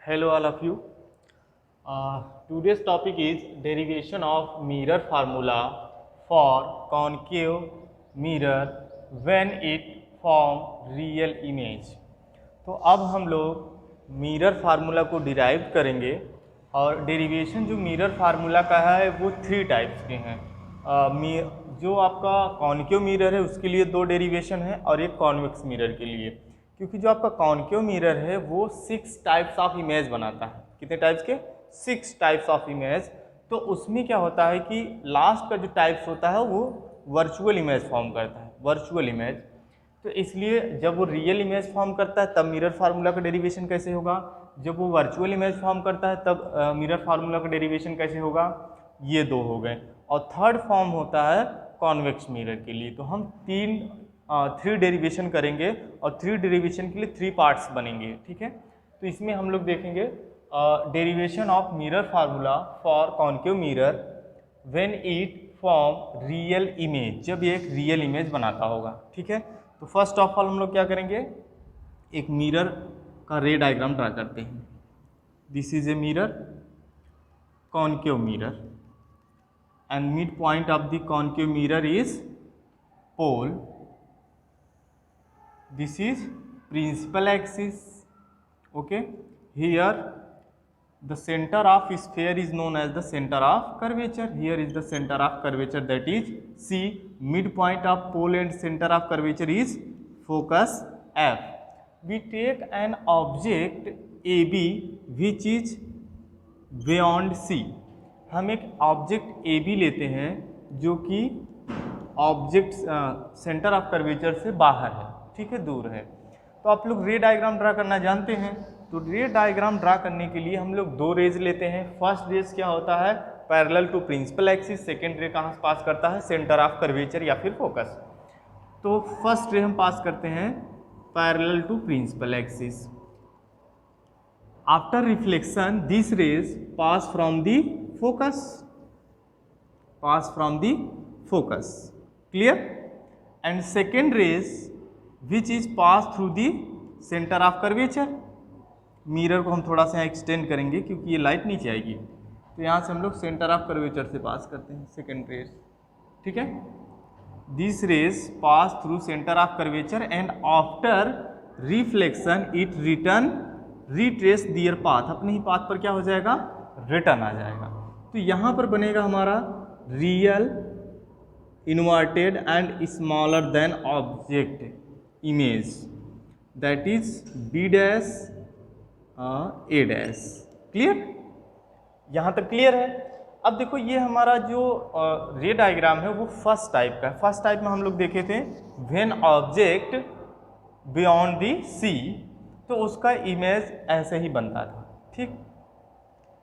Hello all of you. Today's topic is derivation of mirror formula for concave mirror when it form real image. तो अब हम लोग mirror formula को derive करेंगे और derivation जो मिरर फार्मूला का है वो 3 टाइप्स के हैं। जो आपका कॉन्केव मिरर है उसके लिए 2 डेरिवेशन है और एक कॉन्वेक्स मिरर के लिए, क्योंकि जो आपका कॉन्केव मिरर है वो 6 टाइप्स ऑफ इमेज बनाता है। कितने टाइप्स के? 6 टाइप्स ऑफ इमेज। तो उसमें क्या होता है कि लास्ट का जो टाइप्स होता है वो वर्चुअल इमेज फॉर्म करता है, वर्चुअल इमेज। तो इसलिए जब वो रियल इमेज फॉर्म करता है तब मिरर फार्मूला का डेरिवेशन कैसे होगा, जब वो वर्चुअल इमेज फॉर्म करता है तब मिरर फार्मूला का डेरिवेशन कैसे होगा। ये 2 हो गए। और थर्ड फॉर्म होता है कॉन्वेक्स मिरर के लिए। तो हम 3 डेरिवेशन करेंगे और 3 डेरिवेशन के लिए 3 पार्ट्स बनेंगे, ठीक है। तो इसमें हम लोग देखेंगे derivation of mirror formula for concave mirror when it form real image, जब ये एक रियल इमेज बनाता होगा, ठीक है। तो फर्स्ट ऑफ ऑल हम लोग क्या करेंगे, एक मिरर का रे डायग्राम ड्रा करते हैं। This is a mirror, concave mirror, and midpoint of the concave mirror is pole. This is principal axis. Okay, here the center of sphere is known as the center of curvature. Here is the center of curvature, that is C. Midpoint of pole and center of curvature is focus F. We take an object AB which is beyond C. हम एक object A B लेते हैं जो कि object centre of curvature से बाहर है, ठीक है, दूर है। तो आप लोग रे डायग्राम ड्रा करना जानते हैं। तो रे डायग्राम ड्रा करने के लिए हम लोग 2 रेज लेते हैं। फर्स्ट रेज क्या होता है, parallel to principal axis. Second ray कहाँ पास करता है, सेंटर ऑफ कर्वेचर या फिर फोकस। तो फर्स्ट रे हम पास करते हैं parallel to principal axis. After reflection this rays pass from the focus, pass from the focus, clear, and second rays which is pass through the center of curvature। Mirror को हम थोड़ा सा extend करेंगे क्योंकि ये light नीचे आएगी, तो यहाँ से हम लोग सेंटर ऑफ कर्वेचर से पास करते हैं सेकेंड रेज, ठीक है। This rays pass through centre of curvature and after reflection it return retrace their path, अपने ही पाथ पर क्या हो जाएगा, रिटर्न आ जाएगा। तो यहाँ पर बनेगा हमारा real inverted and smaller than object image, that is B dash A dash. Clear? यहाँ तक क्लियर है। अब देखो ये हमारा जो रे डायग्राम है वो फर्स्ट टाइप का है। फर्स्ट टाइप में हम लोग देखे थे व्हेन ऑब्जेक्ट बियॉन्ड दी सी, तो उसका इमेज ऐसे ही बनता था, ठीक।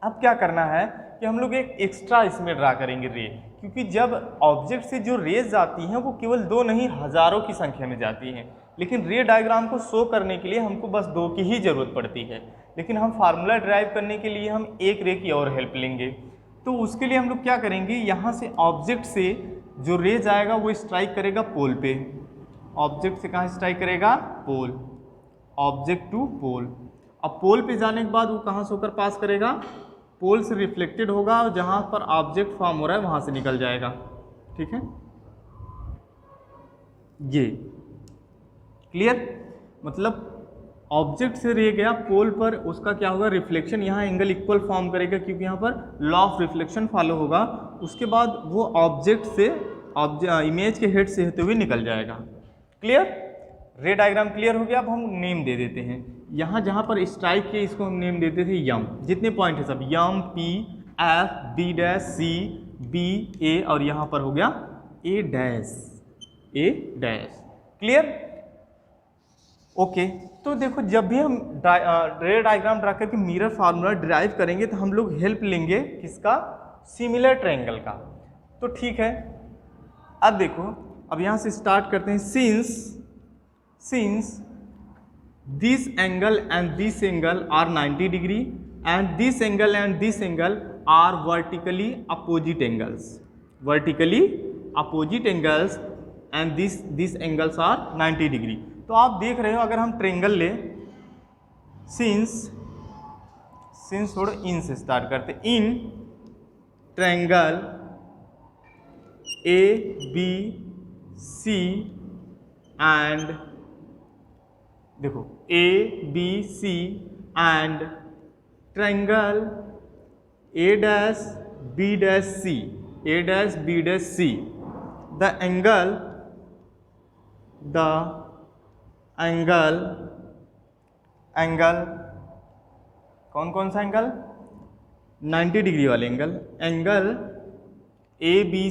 अब क्या करना है कि हम लोग एक एक्स्ट्रा इसमें ड्रा करेंगे रे, क्योंकि जब ऑब्जेक्ट से जो रेज जाती हैं वो केवल 2 नहीं हज़ारों की संख्या में जाती हैं, लेकिन रे डायग्राम को शो करने के लिए हमको बस 2 की ही ज़रूरत पड़ती है। लेकिन हम फार्मूला ड्राइव करने के लिए हम एक रे की और हेल्प लेंगे। तो उसके लिए हम लोग क्या करेंगे, यहाँ से ऑब्जेक्ट से जो रे जाएगा वो स्ट्राइक करेगा पोल पे। ऑब्जेक्ट से कहाँ स्ट्राइक करेगा, पोल, ऑब्जेक्ट टू पोल। अब पोल पे जाने के बाद वो कहाँ से होकर पास करेगा, पोल से रिफ्लेक्टेड होगा और जहाँ पर ऑब्जेक्ट फॉर्म हो रहा है वहाँ से निकल जाएगा, ठीक है। ये क्लियर, मतलब ऑब्जेक्ट से रे गया पोल पर, उसका क्या होगा, रिफ्लेक्शन, यहाँ एंगल इक्वल फॉर्म करेगा क्योंकि यहाँ पर लॉ ऑफ रिफ्लेक्शन फॉलो होगा। उसके बाद वो ऑब्जेक्ट से इमेज के हेड से होते हुए निकल जाएगा। क्लियर? रे डायग्राम क्लियर हो गया। अब हम नेम दे देते हैं। यहाँ जहाँ पर स्ट्राइक किए इसको हम नेम देते थे यम। जितने पॉइंट है सब यम, P, F, B dash, C, B, ए, और यहाँ पर हो गया ए dash, A dash. Clear? Okay. तो देखो जब भी हम रे डायग्राम ड्रा करके मिरर फार्मूला ड्राइव करेंगे तो हम लोग हेल्प लेंगे किसका, सिमिलर ट्रायंगल का। तो ठीक है, अब देखो, अब यहाँ से स्टार्ट करते हैं। since this angle and this angle are 90 degree and this angle and this angle are vertically opposite angles, and these angles are 90 degree। तो आप देख रहे हो अगर हम ट्रायंगल ले, since सिंस छोड़ो, इन से स्टार्ट करते। In triangle A B C and, देखो A B C and triangle A dash B dash C, A dash B dash C, the angle कौन कौन सा एंगल, 90 डिग्री वाले angle, angle A B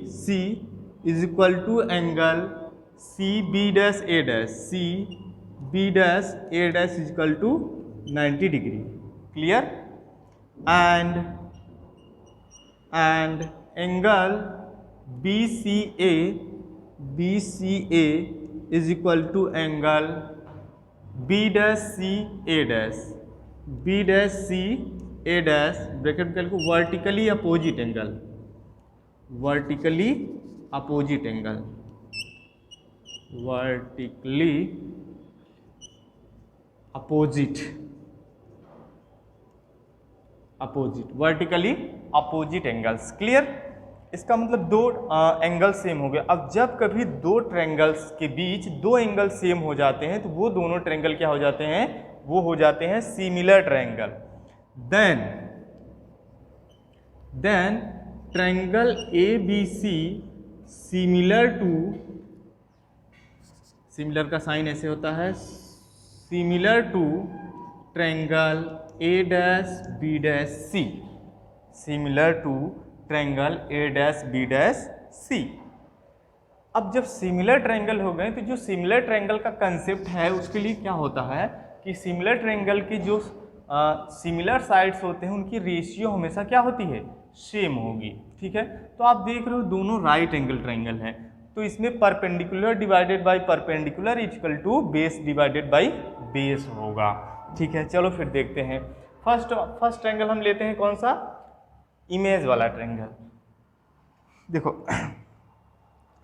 C is equal to angle C B dash A dash, C B dash A dash is equal to 90 degree. Clear? And angle B C A is equal to angle B dash C A dash, B dash C A dash, bracket में को vertically opposite angle, vertically opposite angle, vertically opposite, vertically opposite angles. Clear? इसका मतलब दो angle same हो गए। अब जब कभी दो ट्रायंगल्स के बीच दो एंगल सेम हो जाते हैं तो वो दोनों ट्रायंगल क्या हो जाते हैं, वो हो जाते हैं similar triangle. Then triangle A B C similar to, similar का साइन ऐसे होता है, similar to triangle A dash B dash C, similar to triangle A dash B dash C. अब जब सिमिलर ट्रायंगल हो गए तो जो सिमिलर ट्रायंगल का कंसेप्ट है उसके लिए क्या होता है कि सिमिलर ट्रायंगल की जो सिमिलर साइड्स होते हैं उनकी रेशियो हमेशा क्या होती है, सेम होगी। ठीक है, तो आप देख रहे हो दोनों राइट एंगल ट्रायंगल हैं, तो इसमें perpendicular divided by perpendicular equal to base divided by base होगा। ठीक है, चलो फिर देखते हैं। फर्स्ट ट्रायंगल हम लेते हैं कौन सा, इमेज वाला ट्रायंगल। देखो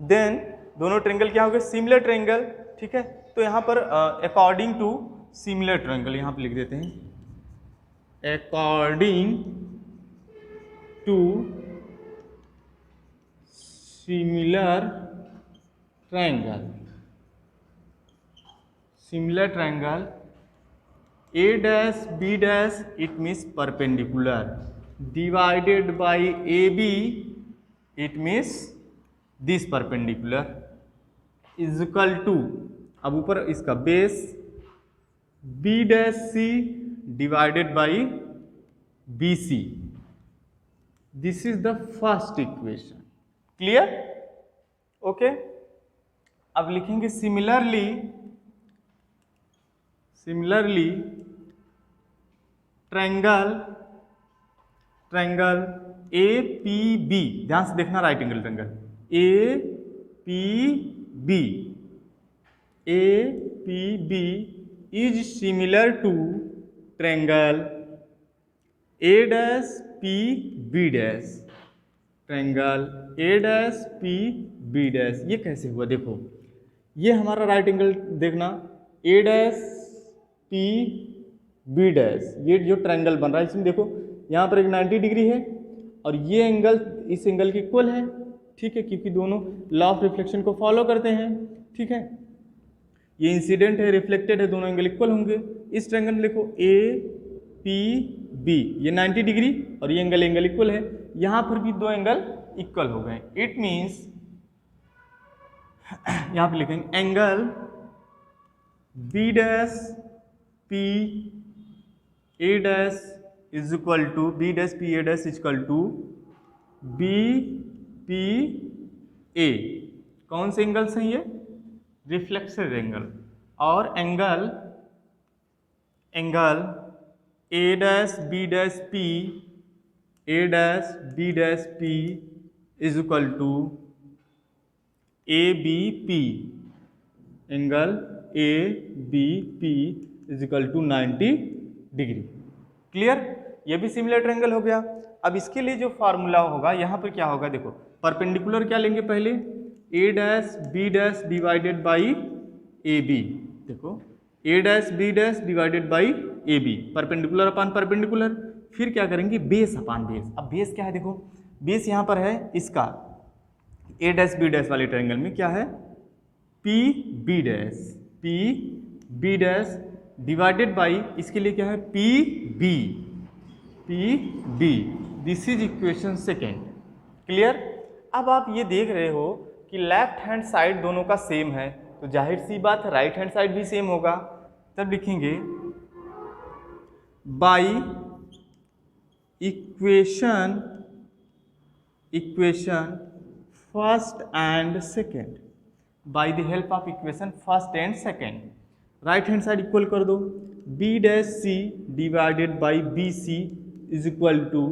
देन दोनों ट्रायंगल क्या हो गए, सिमिलर ट्रायंगल। ठीक है, तो यहाँ पर अकॉर्डिंग टू सिमिलर ट्रायंगल यहाँ पर लिख देते हैं, according to similar triangle, similar triangle A dash B dash it means perpendicular, divided by AB it means this perpendicular is equal to, अब ऊपर इसका base B dash C divided by BC, this is the first equation. Clear? Okay, अब लिखेंगे similarly triangle A P B, ध्यान से देखना, right angle triangle A P B is similar to triangle A dash P B dash, triangle A dash P B dash. ये कैसे हुआ, देखो ये हमारा राइट एंगल देखना, A dash P B dash, ये जो ट्रायंगल बन रहा है इसमें देखो यहाँ पर एक 90 डिग्री है और ये एंगल इस एंगल के इक्वल है। ठीक है, क्योंकि दोनों लॉ ऑफ रिफ्लेक्शन को फॉलो करते हैं। ठीक है, ये इंसिडेंट है, रिफ्लेक्टेड है, दोनों एंगल इक्वल होंगे। इस ट्रायंगल में देखो ए पी बी, ये 90 डिग्री और ये एंगल इक्वल है, यहाँ पर भी दो एंगल इक्वल हो गए। इट मीन्स यहाँ पे लिखेंगे angle B dash P A dash is equal to, B dash P A dash is equal to B P A. कौन से एंगल्स हैं ये, रिफ्लेक्टेड एंगल। और angle A dash B dash P, A dash B dash P is equal to A B P, angle A B P is equal to 90 degree. Clear? ये भी similar triangle हो गया। अब इसके लिए जो फार्मूला होगा यहाँ पर क्या होगा, देखो परपेंडिकुलर क्या लेंगे पहले, A dash B dash divided by A B, देखो A dash B dash divided by A B, perpendicular upon perpendicular, फिर क्या करेंगे बेस अपान बेस। अब बेस क्या है देखो, बेस यहाँ पर है इसका ए डैश बी डैश वाले ट्रायंगल में क्या है P B dash divided by इसके लिए क्या है P B, this is equation second. Clear. अब आप ये देख रहे हो कि लेफ्ट हैंड साइड दोनों का सेम है, तो जाहिर सी बात है राइट हैंड साइड भी सेम होगा। तब लिखेंगे by equation first and second, by the help of equation first and second, right hand side equal कर दो, B dash C divided by B C is equal to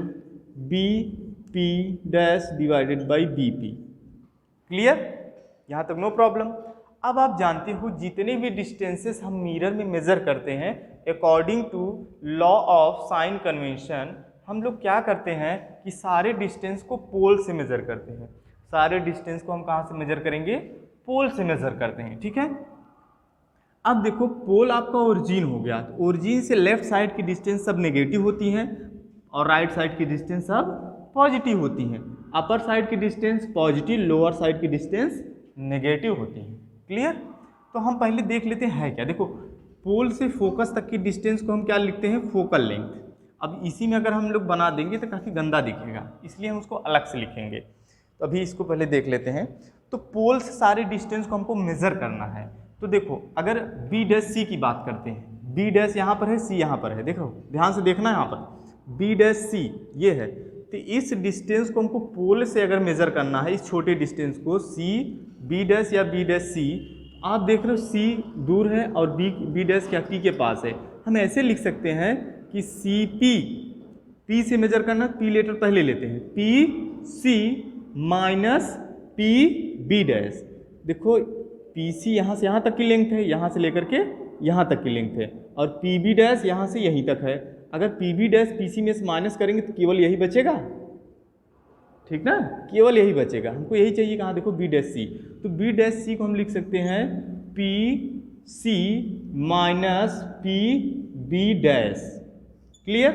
B P dash divided by B P. Clear, यहाँ तक no problem. अब आप जानते हो जितने भी डिस्टेंसेस हम मिरर में मेजर करते हैं according to law of sign convention, हम लोग क्या करते हैं कि सारे डिस्टेंस को पोल से मेजर करते हैं। सारे डिस्टेंस को हम कहाँ से मेजर करेंगे, पोल से मेजर करते हैं। ठीक है, अब देखो पोल आपका ओरिजिन हो गया, तो ओरिजिन से लेफ्ट साइड की डिस्टेंस सब नेगेटिव होती हैं और राइट साइड की डिस्टेंस सब पॉजिटिव होती हैं। अपर साइड की डिस्टेंस पॉजिटिव, लोअर साइड की डिस्टेंस नेगेटिव होती है। क्लियर। तो हम पहले देख लेते हैं क्या, देखो पोल से फोकस तक की डिस्टेंस को हम क्या लिखते हैं, फोकल लेंथ। अब इसी में अगर हम लोग बना देंगे तो काफ़ी गंदा दिखेगा, इसलिए हम उसको अलग से लिखेंगे। तो अभी इसको पहले देख लेते हैं। तो पोल से सारे डिस्टेंस को हमको मेजर करना है। तो देखो अगर बी डैश सी की बात करते हैं, बी डैश यहाँ पर है, सी यहाँ पर है, देखो ध्यान से देखना यहाँ पर बी डैश सी ये है, तो इस डिस्टेंस को हमको पोल से अगर मेजर करना है, इस छोटे डिस्टेंस को सी बी डैश या बी डैश सी, आप देख रहे हो सी दूर है और बी डैश क्या पी के पास है। हम ऐसे लिख सकते हैं कि सी पी से मेजर करना, पी लेटर पहले लेते हैं, P C minus P B dash. देखो पी सी यहाँ से यहाँ तक की लेंथ है, यहाँ से लेकर के यहाँ तक की लेंथ है, और पी बी डैश यहाँ से यहीं तक है। अगर P B dash P C में से माइनस करेंगे तो केवल यही बचेगा, ठीक ना, केवल यही बचेगा। हमको यही चाहिए कहाँ, देखो बी डैश सी, तो बी डैश सी को हम लिख सकते हैं P C minus P B dash. Clear.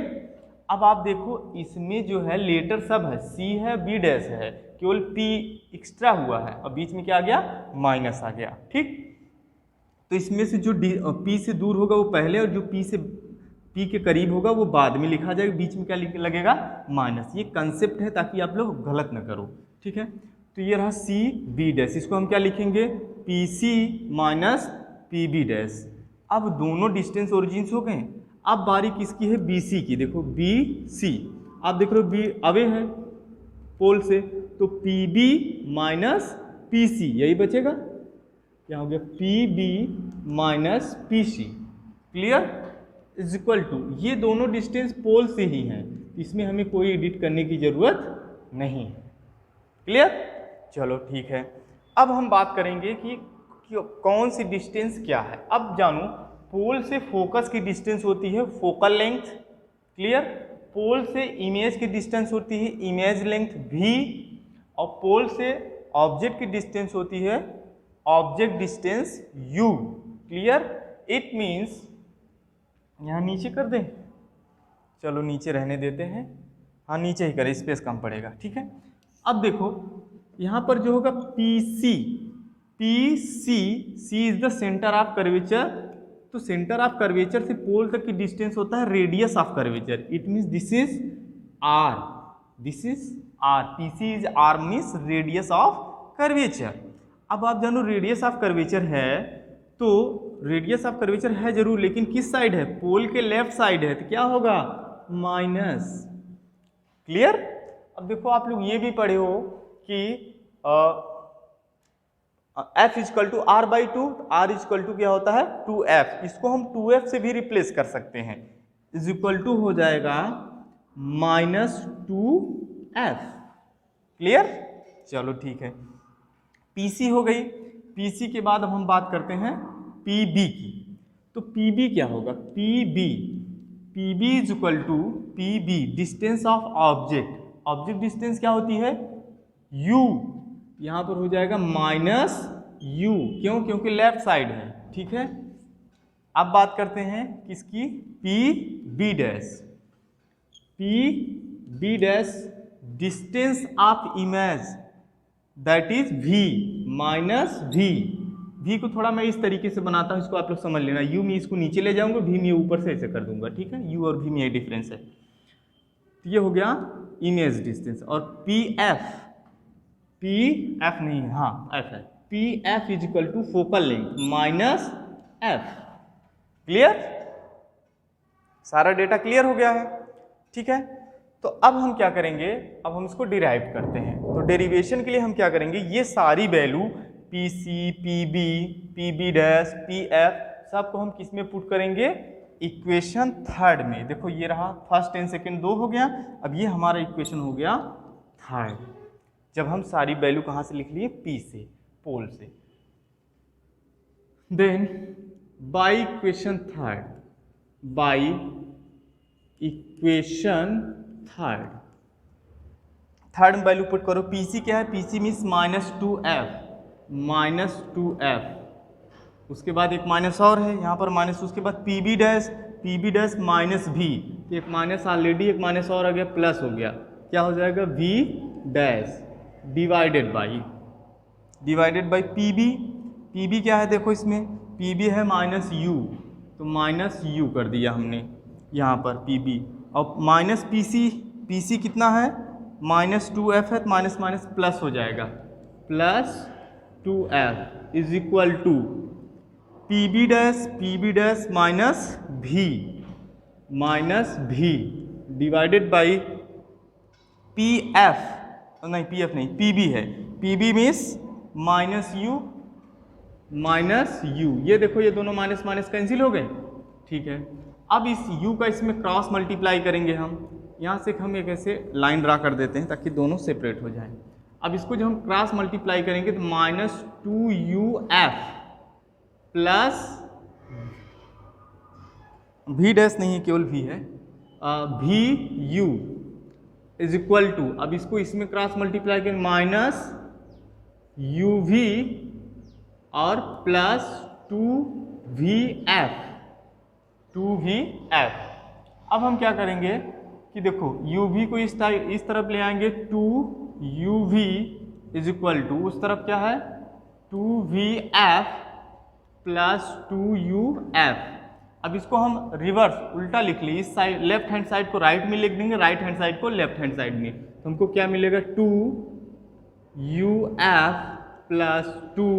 अब आप देखो इसमें जो है लेटर सब है, सी है बी डैश है, केवल पी एक्स्ट्रा हुआ है और बीच में क्या आ गया, माइनस आ गया। ठीक, तो इसमें से जो पी से दूर होगा वो पहले, और जो पी के करीब होगा वो बाद में लिखा जाएगा, बीच में क्या लगेगा, माइनस। ये कंसेप्ट है ताकि आप लोग गलत ना करो। ठीक है, तो ये रहा सी बी डैश, इसको हम क्या लिखेंगे, P C minus P B dash. अब दोनों डिस्टेंस ओरिजिन हो गए। अब बारी किसकी है, बी सी की। देखो बी सी, आप देख रहे हो बी अवे है पोल से, तो P B minus P C यही बचेगा, क्या हो गया, P B minus P C. Clear, is equal to, ये दोनों डिस्टेंस पोल से ही हैं, इसमें हमें कोई एडिट करने की जरूरत नहीं है। क्लियर, चलो ठीक है। अब हम बात करेंगे कि कौन सी डिस्टेंस क्या है। अब जानो पोल से फोकस की डिस्टेंस होती है फोकल लेंथ। क्लियर, पोल से इमेज की डिस्टेंस होती है इमेज लेंथ भी, और पोल से ऑब्जेक्ट की डिस्टेंस होती है object distance u। Clear, it means, यहाँ नीचे कर दें, चलो नीचे रहने देते हैं, हाँ नीचे ही करें, स्पेस कम पड़ेगा। ठीक है, अब देखो यहाँ पर जो होगा P C is the centre of curvature, तो सेंटर ऑफ कर्वेचर से पोल तक की डिस्टेंस होता है radius of curvature. It means this is R, P C is R means radius of curvature. अब आप जानो रेडियस ऑफ कर्वेचर है, तो रेडियस ऑफ कर्वेचर है जरूर, लेकिन किस साइड है, पोल के लेफ्ट साइड है, तो क्या होगा, माइनस। क्लियर। अब देखो आप लोग ये भी पढ़े हो कि f equal to R by two, R equal to क्या होता है 2f, इसको हम 2f से भी रिप्लेस कर सकते हैं, इज इक्वल टू हो जाएगा माइनस 2f। क्लियर, चलो ठीक है, PC हो गई। PC के बाद अब हम बात करते हैं PB की। तो PB क्या होगा, PB is equal to PB distance of object, object distance क्या होती है u, यहाँ पर हो जाएगा माइनस u, क्यों, क्योंकि लेफ्ट साइड है। ठीक है, अब बात करते हैं किसकी, P B dash. P B dash distance of image that is v minus v। v को थोड़ा मैं इस तरीके से बनाता हूं, इसको आप लोग समझ लेना। u में इसको नीचे ले जाऊंगा, v में ऊपर से ऐसे कर दूंगा, ठीक है। u और v में ये डिफरेंस है। तो ये हो गया इमेज डिस्टेंस। और पी एफ नहीं है, हाँ एफ है, P F is equal to focal length minus F. Clear, सारा डेटा क्लियर हो गया है, ठीक है। तो अब हम क्या करेंगे, अब हम इसको डिराइव करते हैं। तो डेरिवेशन के लिए हम क्या करेंगे, ये सारी value P C, P B, P B dash, P F सबको हम किस में पुट करेंगे, इक्वेशन थर्ड में। देखो ये रहा, फर्स्ट एंड सेकंड दो हो गया, अब ये हमारा इक्वेशन हो गया थर्ड। जब हम सारी वैल्यू कहाँ से लिख लिए, पी से, पोल से। Then by equation third, by equation third में वैल्यू पुट करो। पीसी क्या है, PC means minus two F. उसके बाद एक माइनस और है यहाँ पर माइनस, उसके बाद पी बी डैश माइनस भी, एक माइनस ऑलरेडी, एक माइनस और आ गया, प्लस हो गया, क्या हो जाएगा, V dash divided by P B. P B क्या है, देखो इसमें पी बी है माइनस यू, तो माइनस यू कर दिया हमने यहाँ पर पी बी। और माइनस पी सी कितना है, माइनस टू एफ है, तो माइनस माइनस प्लस हो जाएगा, plus two F is equal to P B dash minus भी डिवाइडेड बाई पी एफ, नहीं पी एफ नहीं, पी बी है, P B means minus U. ये देखो ये दोनों माइनस माइनस कैंसिल हो गए, ठीक है। अब इस u का इसमें क्रॉस मल्टीप्लाई करेंगे हम, यहाँ से हम एक ऐसे लाइन ड्रा कर देते हैं ताकि दोनों सेपरेट हो जाएं। अब इसको जब हम क्रॉस मल्टीप्लाई करेंगे तो minus two U F plus v dash नहीं है, केवल v है, V U is equal to, अब इसको इसमें क्रॉस मल्टीप्लाई करें, माइनस यू वी और प्लस टू वी एफ। अब हम क्या करेंगे कि देखो यू वी को इस तरफ ले आएंगे, two U V is equal to, उस तरफ क्या है, two V F plus two U F. अब इसको हम रिवर्स उल्टा लिख ली, इस साइड लेफ्ट हैंड साइड को राइट में लिख देंगे, राइट हैंड साइड को लेफ्ट हैंड साइड में, तो हमको क्या मिलेगा, two U F plus two,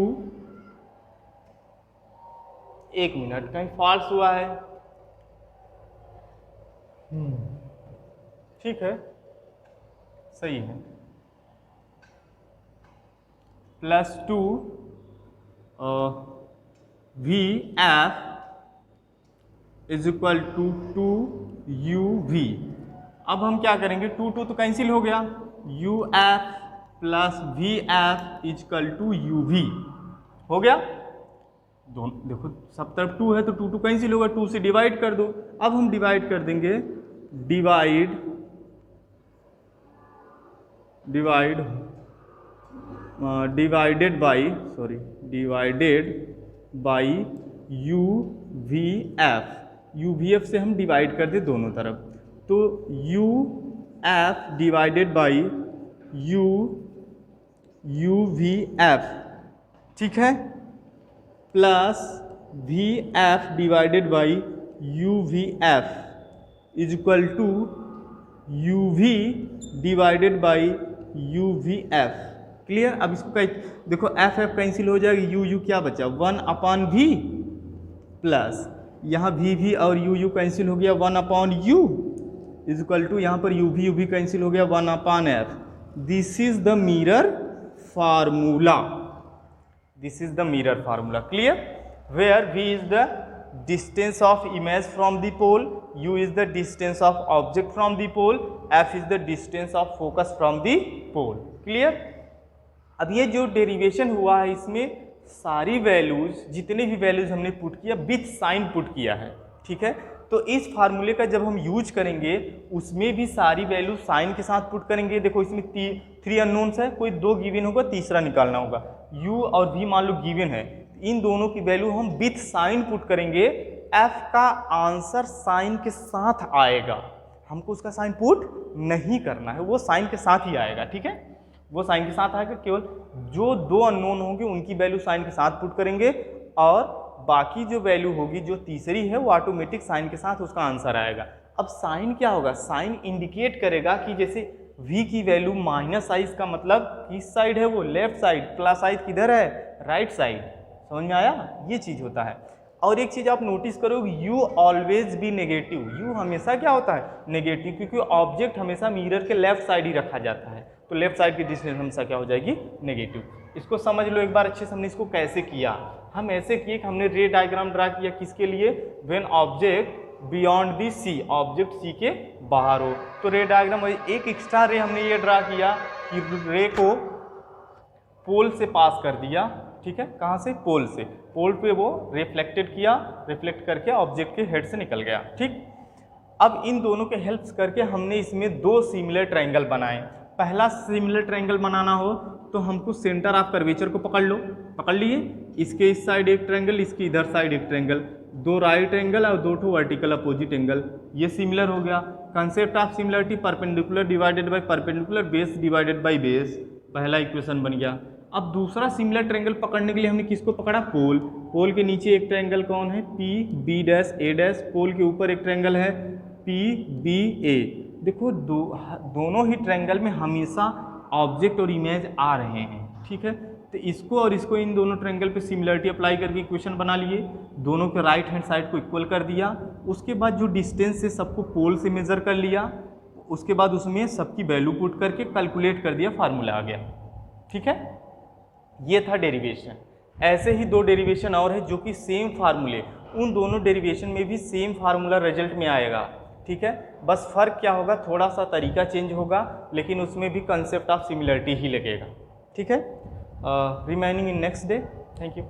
एक मिनट कहीं फॉल्स हुआ है, ठीक है सही है, plus two V F is equal to two U V. अब हम क्या करेंगे, टू तो कैंसिल हो गया, U F plus V F is equal to U V हो गया। दोनों देखो सब तरफ टू है तो टू कैंसिल होगा, टू से डिवाइड कर दो। अब हम डिवाइड कर देंगे, divided by U V F से हम डिवाइड कर दे दोनों तरफ, तो U F divided by U V F, ठीक है, plus V F divided by U V F is equal to U V divided by U V F. Clear. अब इसको देखो एफ कैंसिल हो जाएगा, यू क्या बचा, 1/v प्लस यहाँ v और यू कैंसिल हो गया, 1/u इज इक्वल टू यहाँ पर यू भी कैंसिल हो गया, 1/f। This is the mirror formula, clear, where v is the distance of image from the pole, u is the distance of object from the pole, f is the distance of focus from the pole, clear. अब ये जो derivation हुआ है इसमें सारी values, जितने भी values हमने पुट किया विथ साइन पुट किया है, ठीक है। तो इस फार्मूले का जब हम यूज करेंगे उसमें भी सारी वैल्यू साइन के साथ पुट करेंगे। देखो इसमें 3 अननोन्स है, कोई 2 गिवन होगा, तीसरा निकालना होगा, u और v मान लो गिवन है, इन दोनों की वैल्यू हम विथ साइन पुट करेंगे एफ का आंसर साइन के साथ आएगा, हमको उसका साइन पुट नहीं करना है, वो साइन के साथ ही आएगा, ठीक है, वो साइन के साथ आएगा। केवल जो दो अननोन होंगे उनकी वैल्यू साइन के साथ पुट करेंगे और बाकी जो वैल्यू होगी जो तीसरी है वो ऑटोमेटिक साइन के साथ उसका आंसर आएगा। अब साइन क्या होगा, साइन इंडिकेट करेगा कि जैसे v की वैल्यू माइनस आई, इसका मतलब किस साइड है वो, लेफ्ट साइड, प्लस आई किधर है, राइट साइड। समझ में आया, ये चीज होता है। और एक चीज आप नोटिस करोगे, u always be negative, u हमेशा क्या होता है, नेगेटिव, क्योंकि ऑब्जेक्ट हमेशा मिरर के लेफ्ट साइड ही रखा जाता है, तो लेफ्ट साइड की डिस्टेंस हमेशा क्या हो जाएगी, नेगेटिव। इसको समझ लो एक बार अच्छे से, हमने इसको कैसे किया, हम ऐसे किए कि हमने रे डायग्राम ड्रा किया, किसके लिए, when object beyond the C, object C के बाहर हो, तो रे डायग्राम, एक एक्स्ट्रा रे हमने ये ड्रा किया कि रे को पोल से पास कर दिया, ठीक है, कहाँ से, पोल से, पोल पे वो रिफ्लेक्टेड किया, रिफ्लेक्ट करके ऑब्जेक्ट के हेड से निकल गया, ठीक। अब इन दोनों के हेल्प्स करके हमने इसमें दो सिमिलर ट्रायंगल बनाए। पहला सिमिलर ट्रायंगल बनाना हो तो हमको सेंटर ऑफ कर्वेचर को पकड़ लो, पकड़ लिए, इसके इस साइड एक ट्रायंगल, इसकी इधर साइड एक ट्रायंगल, दो राइट एंगल और दो ठो वर्टिकल अपोजिट एंगल, ये सिमिलर हो गया। Concept of similarity perpendicular divided by perpendicular, base divided by base, पहला इक्वेशन बन गया। अब दूसरा सिमिलर ट्रायंगल पकड़ने के लिए हमने किसको पकड़ा, पोल, पोल के नीचे एक ट्रायंगल कौन है, P B dash A dash, पोल के ऊपर एक ट्रायंगल है पी बी ए। देखो दोनों ही ट्रायंगल में हमेशा ऑब्जेक्ट और इमेज आ रहे हैं, ठीक है, तो इसको और इसको, इन दोनों ट्रायंगल पे सिमिलरिटी अप्लाई करके इक्वेशन बना लिए, दोनों के राइट हैंड साइड को इक्वल कर दिया। उसके बाद जो डिस्टेंस से सबको पोल से मेजर कर लिया, उसके बाद उसमें सबकी वैल्यू पुट करके कैलकुलेट कर दिया, फार्मूला आ गया, ठीक है, ये था डेरिवेशन। ऐसे ही दो डेरिवेशन और है जो कि सेम फार्मूले, उन दोनों डेरिवेशन में भी सेम फार्मूला रिजल्ट में आएगा, ठीक है, बस फर्क क्या होगा, थोड़ा सा तरीका चेंज होगा, लेकिन उसमें भी कंसेप्ट ऑफ सिमिलरिटी ही लगेगा, ठीक है। Remaining in next day. Thank you.